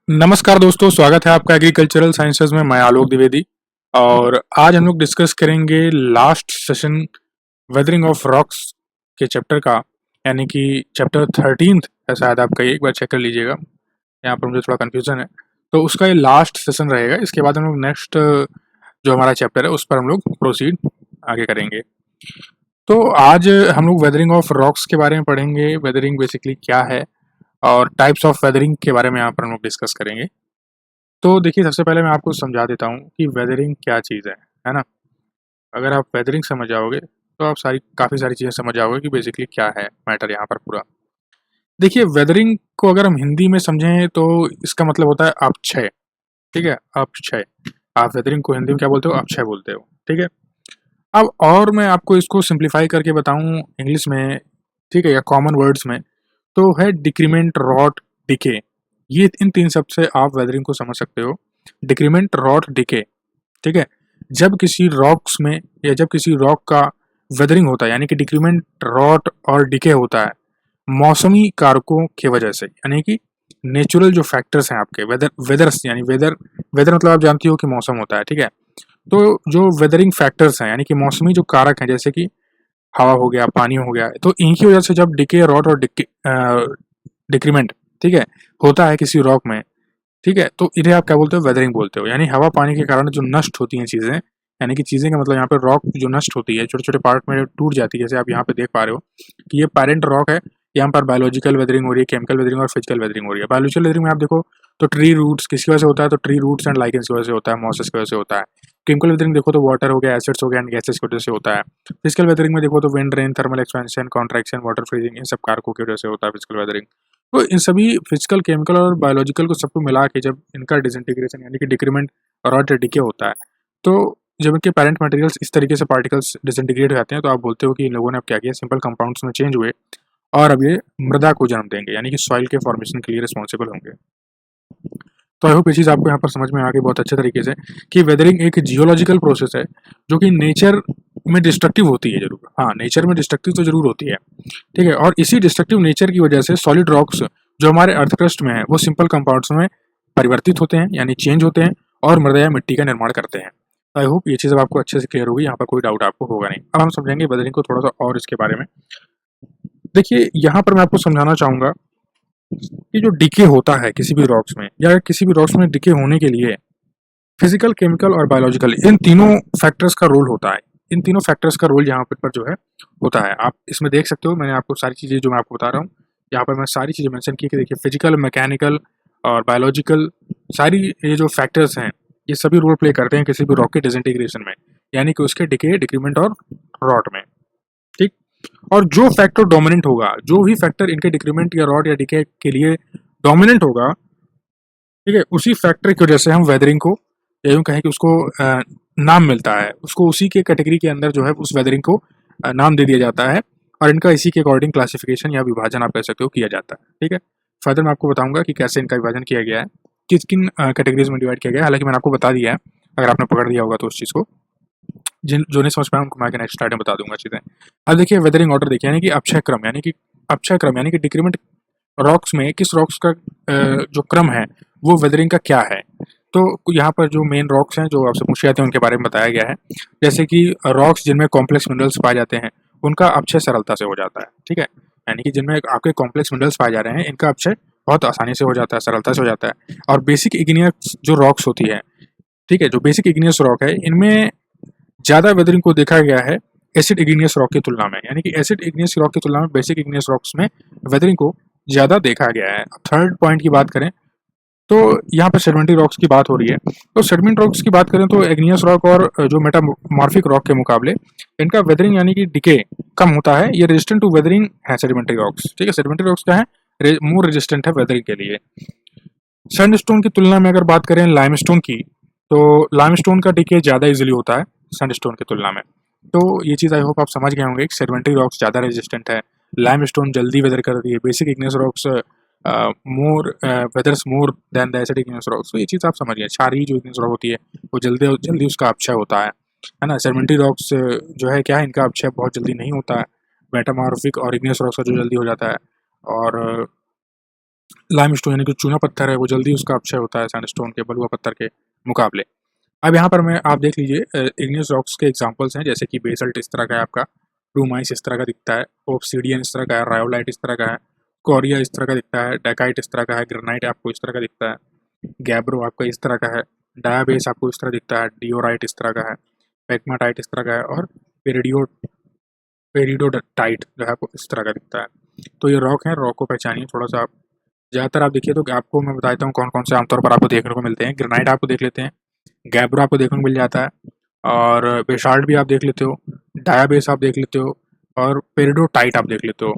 नमस्कार दोस्तों, स्वागत है आपका एग्रीकल्चरल साइंसेज में। मैं आलोक द्विवेदी और आज हम लोग डिस्कस करेंगे last session weathering of rocks के चैप्टर का, यानी कि चैप्टर 13th है शायद आपका। एक बार चेक कर लीजिएगा, यहाँ पर मुझे थोड़ा कन्फ्यूजन है। तो उसका ये लास्ट सेशन रहेगा। इसके बाद हम लोग नेक्स्ट जो हमारा चैप्टर है उस पर हम लोग प्रोसीड आगे करेंगे। तो आज हम लोग वेदरिंग ऑफ रॉक्स के बारे में पढ़ेंगे। वेदरिंग बेसिकली क्या है और टाइप्स ऑफ वेदरिंग के बारे में यहाँ पर हम लोग डिस्कस करेंगे। तो देखिए, सबसे पहले मैं आपको समझा देता हूँ कि वेदरिंग क्या चीज़ है ना? अगर आप वेदरिंग समझ जाओगे, तो आप काफ़ी सारी चीज़ें समझ जाओगे कि बेसिकली क्या है मैटर यहाँ पर पूरा। देखिए, वेदरिंग को अगर हम हिंदी में समझें तो इसका मतलब होता है अपक्षय, ठीक है? अपक्षय। आप वेदरिंग को हिंदी में क्या बोलते हो? अपक्षय बोलते हो, ठीक है? अब और मैं आपको इसको सिंप्लीफाई करके बताऊँ इंग्लिश में, ठीक है, या कॉमन वर्ड्स में, तो है डिक्रीमेंट, रॉट, डिके। ये इन 3 शब्द से आप वेदरिंग को समझ सकते हो। डिक्रीमेंट, रॉट, डिके, ठीक है? जब किसी रॉक्स में या जब किसी रॉक का वेदरिंग होता है, यानी कि डिक्रीमेंट, रॉट और डिके होता है, मौसमी कारकों की वजह से, यानी कि नेचुरल जो फैक्टर्स हैं आपके, वेदर्स, यानी वेदर वेदर मतलब आप जानती हो कि मौसम होता है, ठीक है? तो जो वेदरिंग फैक्टर्स हैं, यानी कि मौसमी जो कारक हैं, जैसे कि हवा हो गया, पानी हो गया, तो इनकी वजह से जब डिके, रॉट और डिक्रीमेंट, ठीक है, होता है किसी रॉक में, ठीक है, तो इन्हें आप क्या बोलते हो? वेदरिंग बोलते हो। यानी हवा पानी के कारण जो नष्ट होती हैं चीज़ें, यानी कि चीज़ें का मतलब यहाँ पे रॉक जो नष्ट होती है, छोटे छोटे पार्ट में टूट जाती है, जैसे आप यहाँ पे देख पा रहे हो कि ये पेरेंट रॉक है। यहाँ पर बायोलॉजिकल वेदरिंग हो रही है, केमिकल वेदरिंग और फिजिकल वेदरिंग हो रही है। बायोलॉजिकल वेदरिंग में आप देखो तो ट्री रूट्स किसकी वजह से होता है? तो ट्री रूट्स एंड लाइकेंस की वजह से होता है, मॉसेस की वजह से होता है। केमिकल वेदरिंग देखो तो वाटर हो गया, एसिड्स हो गया एंड गैसेस की वजह से होता है। फिजिकल वेदरिंग में देखो तो wind, rain, thermal expansion, contraction, water freezing, इन सब कारकों की वजह से होता है फिजिकल वेदरिंग। तो इन सभी फिजिकल, केमिकल और बायोलॉजिकल को सबको मिला के जब इनका डिसइंटीग्रेशन, यानी कि डिक्रीमेंट, रॉट या डिके होता है, तो जब इनके पेरेंट मटेरियल्स इस तरीके से पार्टिकल्स डिसइंटीग्रेट हो जाते हैं, तो आप बोलते हो कि इन लोगों ने अब क्या किया, सिंपल कंपाउंड्स में चेंज हुए और अब ये मृदा को जन्म देंगे, यानी कि सॉइल के फॉर्मेशन के लिए रिस्पॉन्सिबल होंगे। तो आई होप ये चीज़ आपको यहाँ पर समझ में आ गई बहुत अच्छे तरीके से कि वेदरिंग एक जियोलॉजिकल प्रोसेस है जो कि नेचर में डिस्ट्रक्टिव होती है जरूर। हाँ, नेचर में डिस्ट्रक्टिव तो जरूर होती है, ठीक है? और इसी डिस्ट्रक्टिव नेचर की वजह से सॉलिड रॉक्स जो हमारे अर्थ क्रस्ट में है वो सिंपल कंपाउंड्स में परिवर्तित होते हैं, यानी चेंज होते हैं और मृदा या मिट्टी का निर्माण करते हैं। आई होप ये चीज़ अब आपको अच्छे से क्लियर होगी, यहाँ पर कोई डाउट आपको होगा नहीं। अब हम समझेंगे वेदरिंग को थोड़ा सा और इसके बारे में। देखिए, यहाँ पर मैं आपको समझाना चाहूँगा कि जो डिके होता है किसी भी रॉक्स में, या किसी भी रॉक्स में डिके होने के लिए फिजिकल, केमिकल और बायोलॉजिकल, इन तीनों फैक्टर्स का रोल होता है। इन तीनों फैक्टर्स का रोल यहाँ पर जो है होता है, आप इसमें देख सकते हो। मैंने आपको सारी चीज़ें जो मैं आपको बता रहा हूँ, यहाँ पर मैं सारी चीज़ें मेंशन की कि देखिए, फिजिकल, मैकेनिकल और बायोलॉजिकल, सारी ये जो फैक्टर्स हैं, ये सभी रोल प्ले करते हैं किसी भी रॉक के डिसइंटीग्रेशन में, यानी कि उसके डिके, डिक्रीमेंट और रॉट में, ठीक? और जो फैक्टर डोमिनेंट होगा, जो भी फैक्टर इनके डिक्रीमेंट या रॉट या डिके के लिए डोमिनेंट होगा, ठीक है, उसी फैक्टर की वजह से हम वेदरिंग को, या यूँ कहें कि उसको नाम मिलता है, उसको उसी के कैटेगरी के अंदर जो है उस वेदरिंग को नाम दे दिया जाता है और इनका इसी के अकॉर्डिंग क्लासिफिकेशन या विभाजन आप कह सकते हो किया जाता है, ठीक है? फर्दर मैं आपको बताऊंगा कि कैसे इनका विभाजन किया गया है, किस किन कैटेगरीज में डिवाइड किया गया है। हालांकि मैंने आपको बता दिया है, अगर आपने पकड़ दिया होगा तो उस चीज़ को, जिन जो नहीं समझ पाया उनको मैं आगे नेक्स्ट स्लाइड में बता दूंगा चीज़ें। अब देखिए, वेदरिंग ऑर्डर देखिए, यानी कि अक्षय क्रम, यानी कि अक्षय क्रम, यानी कि डिक्रीमेंट रॉक्स में किस रॉक्स का जो क्रम है वो वेदरिंग का क्या है। तो यहाँ पर जो मेन रॉक्स हैं जो आपसे पूछे जाते हैं उनके बारे में बताया गया है, जैसे कि रॉक्स जिनमें कॉम्प्लेक्स मिनरल्स पाए जाते हैं उनका अपक्षय सरलता से हो जाता है, ठीक है? यानी कि जिनमें आपके कॉम्प्लेक्स मिनरल्स पाए जा रहे हैं इनका अपक्षय बहुत आसानी से हो जाता है, सरलता से हो जाता है। और बेसिक इग्नियस जो रॉक्स होती है, ठीक है, जो बेसिक इग्नियस रॉक है, इनमें ज़्यादा वेदरिंग को देखा गया है एसिड इग्नियस रॉक की तुलना में, यानी कि एसिड इग्नियस रॉक की तुलना में बेसिक इग्नियस रॉक्स में वेदरिंग को ज़्यादा देखा गया है। थर्ड पॉइंट की बात करें तो यहाँ पर सेडिमेंट्री रॉक्स की बात हो रही है। तो सेडिमेंट रॉक्स की बात करें तो इग्नियस रॉक और जो मेटामॉर्फिक रॉक के मुकाबले इनका वेदरिंग, यानी कि डिके, कम होता है। ये रेजिस्टेंट टू वेदरिंग है सेडिमेंट्री रॉक्स, ठीक है? सेडिमेंट्री रॉक्स क्या है? मोर रेजिस्टेंट है वेदरिंग के लिए। सैंडस्टोन की तुलना में अगर बात करें लाइमस्टोन की, तो लाइमस्टोन का डिके ज़्यादा इजीली होता है सैंडस्टोन की तुलना में। तो ये चीज़ आई होप आप समझ गए होंगे कि सेडिमेंट्री रॉक्स ज़्यादा रेजिस्टेंट है, लाइमस्टोन जल्दी वेदर करती है, basic igneous rocks more वेदर्स more than the acid igneous rocks. तो ये चीज़ आप समझिए, क्षारीय जो इग्नियस रॉक होती है वो जल्दी जल्दी उसका अपक्षय होता है ना? सेडिमेंट्री रॉक्स जो है क्या है, इनका अपक्षय बहुत जल्दी नहीं होता है। मेटामॉर्फिक और इग्नियस रॉक्स का जो जल्दी हो जाता है। और लाइमस्टोन यानी कि चूना पत्थर है, वो जल्दी उसका अपक्षय होता है सैंडस्टोन के, बलुआ पत्थर के मुकाबले। अब यहाँ पर मैं आप देख लीजिए इग्नियस रॉक्स के एग्जांपल्स हैं, जैसे कि बेसल्ट इस तरह का है आपका, ब्रूमाइस इस तरह का दिखता है, ऑब्सीडियन इस तरह का है, रायोलाइट इस तरह का है, कोरिया इस तरह का दिखता है, डेकाइट इस तरह का है, ग्रेनाइट आपको इस तरह का दिखता है, गैब्रो आपका इस तरह का है, डायाबेस आपको इस तरह दिखता है, डियोराइट इस तरह का है, पेग्माटाइट इस तरह का है, और पेरिडियो पेरिडोटाइट जो है आपको इस तरह का दिखता है। तो ये रॉक है, रॉक को पहचानिए थोड़ा सा आप। ज़्यादातर आप देखिए तो आपको मैं बताता हूँ कौन कौन से आमतौर पर आपको देखने को मिलते हैं। ग्रेनाइट आपको देख लेते हैं, गैब्रो आपको देखने को मिल जाता है, और बेसाल्ट भी आप देख लेते हो, डायाबेस आप देख लेते हो, और पेरिडोटाइट आप देख लेते हो,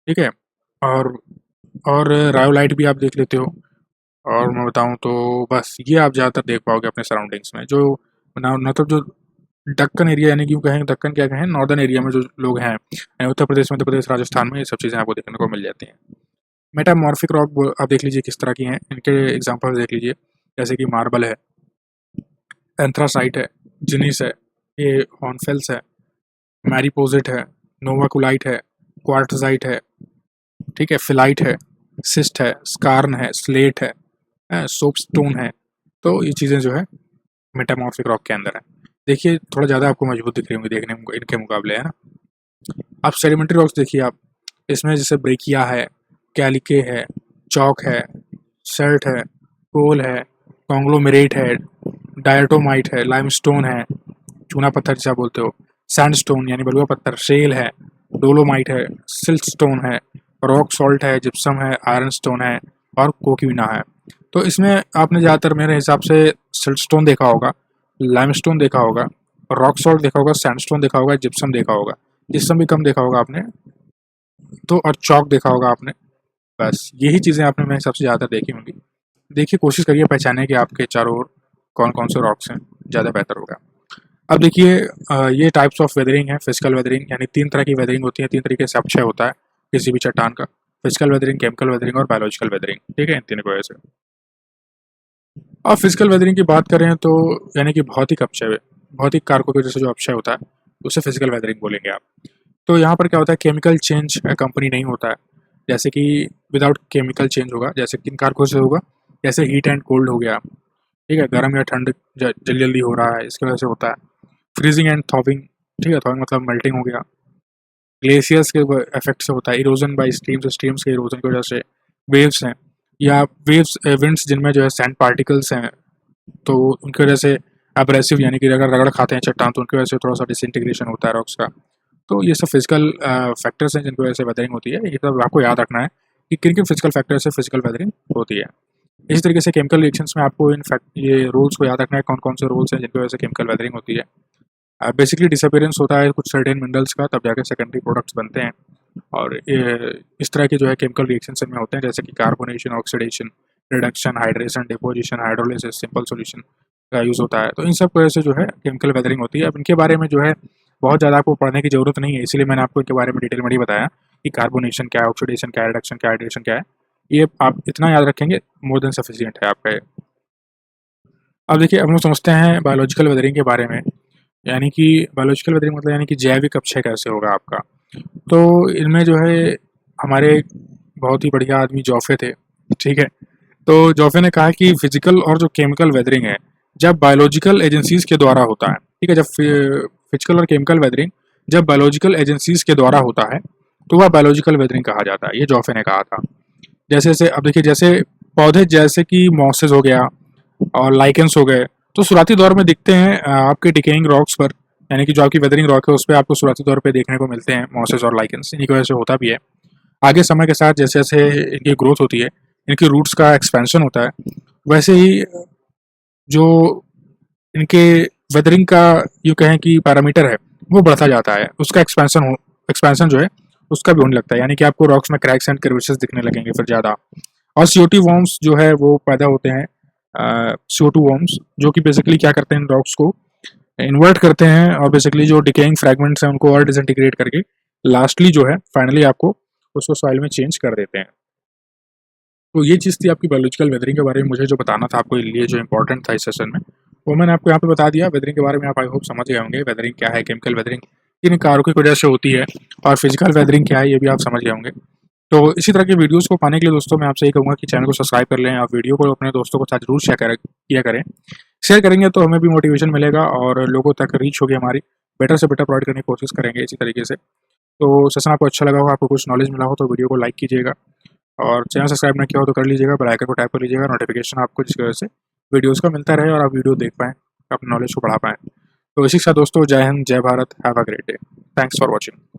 ठीक है। और रायोलाइट भी आप देख लेते हो। और मैं बताऊँ तो बस ये आप ज़्यादातर देख पाओगे अपने सराउंडिंग्स में, जो ना मतलब जो दक्कन एरिया यानी कि कहें दक्कन क्या कहें, नॉर्दर्न एरिया में जो लोग हैं, उत्तर प्रदेश, मध्य प्रदेश, राजस्थान में ये सब चीज़ें आपको देखने को मिल जाती हैं। मेटामॉर्फिक रॉक आप देख लीजिए किस तरह की हैं, इनके एग्जांपल देख लीजिए, जैसे कि मार्बल है, एंथ्रासाइट है, जिनिस है, ये हॉर्नफेल्स है, मैरीपोजिट है, नोवाकुलाइट है, क्वार्टजाइट है, ठीक है, फिलाइट है, सिस्ट है, स्कारन है, स्लेट है, सोपस्टोन है। तो ये चीज़ें जो है मेटामॉर्फिक रॉक के अंदर है। देखिए थोड़ा ज़्यादा आपको मजबूत दिख रही होंगी देखने में इनके मुकाबले, है ना। अब सेडिमेंट्री रॉक्स देखिए आप, इसमें जैसे ब्रेकिया है, कैलिके है, चौक है, सर्ट है, कोल है, कॉन्ग्लोमेरेट है, डायटोमाइट है, लाइमस्टोन है, चूना पत्थर जिसे आप बोलते हो, सैंडस्टोन यानी बलुआ पत्थर, शेल है, डोलोमाइट है, सिल्टस्टोन है, रॉक सॉल्ट है, जिप्सम है, आयरन स्टोन है, और कोक्यूना है। तो इसमें आपने ज़्यादातर मेरे हिसाब से सिल्टस्टोन देखा होगा, लाइमस्टोन देखा होगा, रॉक सॉल्ट देखा होगा, सैंडस्टोन देखा होगा, जिप्सम देखा होगा, जिप्सम भी कम देखा होगा आपने तो, और चौक देखा होगा आपने। बस यही चीज़ें आपने मेरे हिसाब से ज़्यादातर देखी होंगी। देखिए कोशिश करिए पहचाने कि आपके चारों ओर कौन कौन से रॉक्स हैं, ज़्यादा बेहतर होगा। अब देखिए ये टाइप्स ऑफ वेदरिंग है। फिजिकल वेदरिंग यानी 3 तरह की वेदरिंग होती है, 3 तरीके से अपक्षय होता है किसी भी चट्टान का। फिजिकल वेदरिंग, केमिकल वेदरिंग और बायोलॉजिकल वेदरिंग, ठीक है, इन तीनों की वजह से। अब फिजिकल वेदरिंग की बात करें तो यानी कि भौतिक अपक्षय, भौतिक कारकों की वजह से जो अपक्षय होता है उसे फिजिकल वेदरिंग बोलेंगे आप। तो यहाँ पर क्या होता है, केमिकल चेंज कंपनी नहीं होता है, जैसे कि विदाउट केमिकल चेंज होगा, जैसे किन कारकों से होगा, जैसे हीट एंड कोल्ड हो गया, ठीक है, गर्म या ठंड जल्दी जल्दी हो रहा है इसकी वजह से होता है। फ्रीजिंग एंड थॉविंग, ठीक है, थॉविंग मतलब मेल्टिंग हो गया। ग्लेशियर्स के इफेक्ट से होता है, इरोजन बाय स्ट्रीम्स, स्ट्रीम्स के इरोजन की वजह से। वेव्स हैं, या वेव्स विंड्स जिनमें जो है सैंड पार्टिकल्स हैं, तो उनकी वजह से एब्रेसिव यानी कि अगर रगड़ खाते हैं चट्टान तो उनकी वजह से थोड़ा सा डिसइंटीग्रेशन होता है रॉक्स का। तो ये सब फिजिकल फैक्टर्स हैं जिनकी वजह से वेदरिंग होती है। ये सब आपको याद रखना है कि किन किन फिजिकल फैक्टर से फिजिकल वेदरिंग होती है। इसी तरीके से केमिकल रिएक्शंस में आपको इन फैक्ट ये रूल्स को याद रखना है, कौन कौन से रूल्स हैं जिनकी वजह से केमिकल वेदरिंग होती है। बेसिकली डिसअपियरेंस होता है कुछ सर्टेन मिनरल्स का, तब जाकर सेकेंडरी प्रोडक्ट्स बनते हैं। और इस तरह के जो है केमिकल रिएक्शंस में होते हैं, जैसे कि carbonation, oxidation, reduction, hydration, deposition, hydrolysis, simple solution का यूज़ होता है। तो इन सब वजह से जो है केमिकल वेदरिंग होती है। अब इनके बारे में जो है बहुत ज़्यादा आपको पढ़ने की ज़रूरत नहीं है, इसलिए मैंने आपको इनके बारे में डिटेल में नहीं बताया कि कार्बोनेशन क्या है, ऑक्सीडेशन क्या है, रिडक्शन क्या है, हाइड्रेशन क्या है। ये आप इतना याद रखेंगे मोर देन सफिशिएंट है आपका। अब देखिए अब हम समझते हैं बायोलॉजिकल वेदरिंग के बारे में, यानी कि बायोलॉजिकल वेदरिंग मतलब यानी कि जैविक अपक्षय कैसे होगा आपका। तो इनमें जो है हमारे एक बहुत ही बढ़िया आदमी जॉफे थे, ठीक है। तो जॉफे ने कहा कि फिजिकल और जो केमिकल वेदरिंग है जब बायोलॉजिकल एजेंसीज के द्वारा होता है, ठीक है, जब फिजिकल और केमिकल वेदरिंग जब बायोलॉजिकल एजेंसीज के द्वारा होता है तो वह बायोलॉजिकल वेदरिंग कहा जाता है। ये जॉफे ने कहा था। जैसे जैसे अब देखिए, जैसे पौधे जैसे कि मॉसेस हो गया और लाइकेंस हो गए, तो शुरुआती दौर में दिखते हैं आपके डिकेइंग रॉक्स पर, यानी कि जो आपकी वेदरिंग रॉक है उस पर आपको शुरुआती तौर पे देखने को मिलते हैं मॉसेस और लाइकेंस। इन्हीं की वजह से होता भी है। आगे समय के साथ जैसे जैसे इनकी ग्रोथ होती है, इनकी रूट्स का एक्सपेंशन होता है, वैसे ही जो इनके वेदरिंग का यूँ कहें कि पैरामीटर है वो बढ़ता जाता है, उसका एक्सपेंशन जो है उसका भी होने लगता है, यानी कि आपको रॉक्स में क्रैक्स एंड कर्वेचर्स दिखने लगेंगे फिर ज़्यादा। और CO2 वॉर्म्स जो है वो पैदा होते हैं, CO2 वॉर्म्स, जो कि बेसिकली क्या करते हैं, रॉक्स को इन्वर्ट करते हैं और बेसिकली जो डिकेइंग फ्रैगमेंट्स हैं उनको और डिसइंटीग्रेट करके लास्टली जो है फाइनली आपको उसको सॉइल में चेंज कर देते हैं। तो ये चीज़ थी आपकी बायोलॉजिकल वेदरिंग के बारे में मुझे जो बताना था आपको लिए जो इंपॉर्टेंट था इस सेशन में, वो मैंने आपको यहाँ पे बता दिया। वेदरिंग के बारे में आप आई होप समझ गए होंगे, वेदरिंग क्या है, केमिकल वेदरिंग किन कारकों की वजह से होती है, और फिजिकल वेदरिंग क्या है ये भी आप समझ गए होंगे। तो इसी तरह की वीडियोस को पाने के लिए दोस्तों मैं आपसे यही कहूँगा कि चैनल को सब्सक्राइब कर लें और वीडियो को अपने दोस्तों के साथ जरूर किया करें। शेयर करेंगे तो हमें भी मोटिवेशन मिलेगा और लोगों तक रीच होगी हमारी, बेटर से बेटर प्रोवाइड करने की कोशिश करेंगे इसी तरीके से। तो सेशन आपको अच्छा लगा हो, आपको कुछ नॉलेज मिला हो तो वीडियो को लाइक कीजिएगा और चैनल सब्सक्राइब नहीं किया हो तो कर लीजिएगा, बेल आइकन को टैप कर लीजिएगा, नोटिफिकेशन आपको जिसकी वजह से वीडियोज़ का मिलता रहे और आप वीडियो देख पाएँ, अपने नॉलेज को बढ़ा पाएँ। तो इसी के साथ दोस्तों जय हिंद, जय Bharat, have a great day. Thanks for watching.